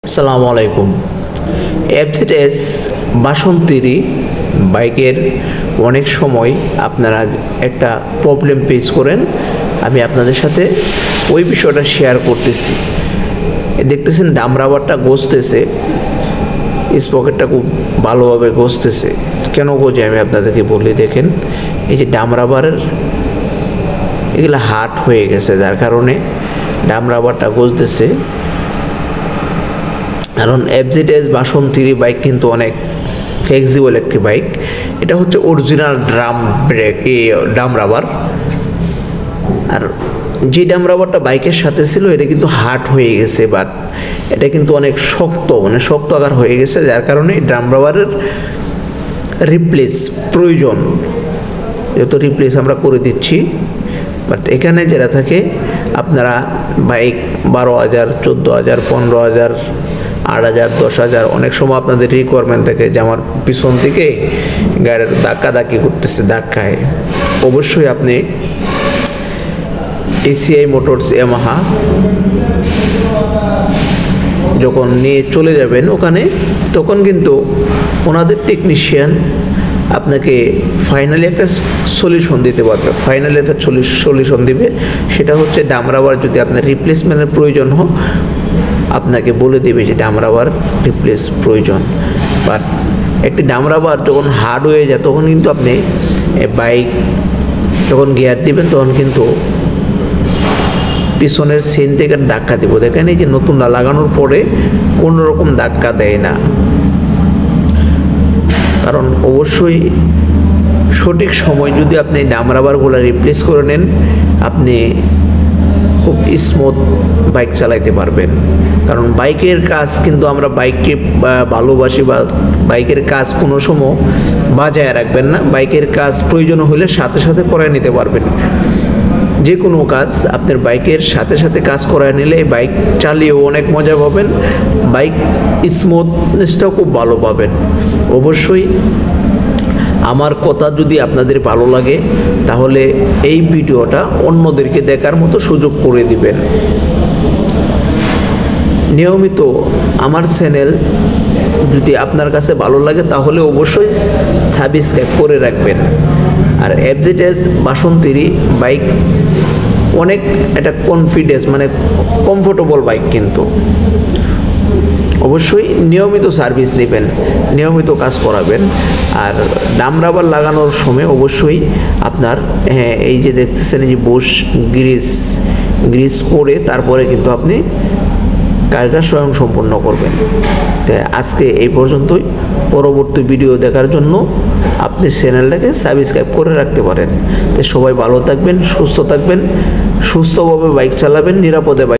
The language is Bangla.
আসসালামু আলাইকুম। এফজেডএস বাসন্তী বাইকের অনেক সময় আপনারা একটা প্রবলেম ফেস করেন। আমি আপনাদের সাথে ওই বিষয়টা শেয়ার করতেছি। দেখতেছেন ডাম রাবারটা ঘষতেছে, স্পকেটটা খুব ভালোভাবে ঘষতেছে। কেন গোজে আমি আপনাদেরকে বলি, দেখেন এই যে ডাম রাবারের এগুলো হার্ড হয়ে গেছে, যার কারণে ডাম রাবারটা ঘষতেছে। কারণ এফজেডএস বাসন্তী বাইক কিন্তু অনেক ফ্লেক্সিবল একটি বাইক। এটা হচ্ছে অরিজিনাল ডাম রাবার। আর যে ডাম রাবারটা বাইকের সাথে ছিল এটা কিন্তু হার্ড হয়ে গেছে, বাট এটা কিন্তু অনেক শক্ত, শক্ত আকার হয়ে গেছে, যার কারণে ডাম রাবারের রিপ্লেস প্রয়োজন। যত রিপ্লেস আমরা করে দিচ্ছি, বাট এখানে যেটা থাকে আপনারা বাইক 12,000, 14,000, 15,000, 8,000, 10,000 অনেক সময় আপনাদের রিকোয়ারমেন্ট থাকে যে আমার পিছন থেকে গাড়ির ধাক্কি করতেছে, ধাক্কায় অবশ্যই আপনি এসিআই মোটরস ইয়ামাহা যখন নিয়ে চলে যাবেন ওখানে, তখন কিন্তু ওনাদের টেকনিশিয়ান আপনাকে ফাইনালি একটা সলিউশন দিতে পারবে। ফাইনালি একটা সলিউশন দিবে, সেটা হচ্ছে ডাম রাবার যদি আপনার রিপ্লেসমেন্টের প্রয়োজন হয় আপনাকে বলে দেবে যে ডাম রাবার রিপ্লেস প্রয়োজন। বাট একটি ডাম রাবার যখন হার্ড হয়ে যায় তখন কিন্তু আপনি বাইক যখন গিয়ার দিবেন তখন কিন্তু পিছনের চেন থেকে ধাক্কা দেবো। দেখেন এই যে নতুন লাগানোর পরে কোনো রকম ধাক্কা দেয় না। কারণ অবশ্যই সঠিক সময় যদি আপনি ডাম রাবারগুলো রিপ্লেস করে নেন, আপনি খুব স্মুথ বাইক চালাইতে পারবেন। কারণ বাইকের কাজ কিন্তু আমরা বাইককে ভালোবাসি, বা বাইকের কাজ কোনো সময় বাজায় রাখবেন না। বাইকের কাজ প্রয়োজন হলে সাথে সাথে করে নিতে পারবেন। যে কোনো কাজ আপনার বাইকের সাথে সাথে কাজ করায় নিলে বাইক চালিয়েও অনেক মজা পাবেন, বাইক স্মুথনেসটাও খুব ভালো পাবেন। অবশ্যই আমার কথা যদি আপনাদের ভালো লাগে তাহলে এই ভিডিওটা অন্যদেরকে দেখার মতো সুযোগ করে দিবেন। নিয়মিত আমার চ্যানেল যদি আপনার কাছে ভালো লাগে তাহলে অবশ্যই সাবস্ক্রাইব করে রাখবেন। আর এফজেডএস বাসন্তী বাইক অনেক একটা কনফিডেন্স, কমফোর্টেবল বাইক, কিন্তু অবশ্যই নিয়মিত সার্ভিস নেবেন, নিয়মিত কাজ করাবেন। আর ডাম রাবার লাগানোর সময় অবশ্যই আপনার এই যে দেখতেছেন এই যে বুশ গ্রিস করে তারপরে কিন্তু আপনি কাজটা স্বয়ং সম্পূর্ণ করবেন। তাই আজকে এই পর্যন্তই। পরবর্তী ভিডিও দেখার জন্য আপনি চ্যানেলটাকে সাবস্ক্রাইব করে রাখতে পারেন। তাই সবাই ভালো থাকবেন, সুস্থ থাকবেন, সুস্থভাবে বাইক চালাবেন, নিরাপদে বাইক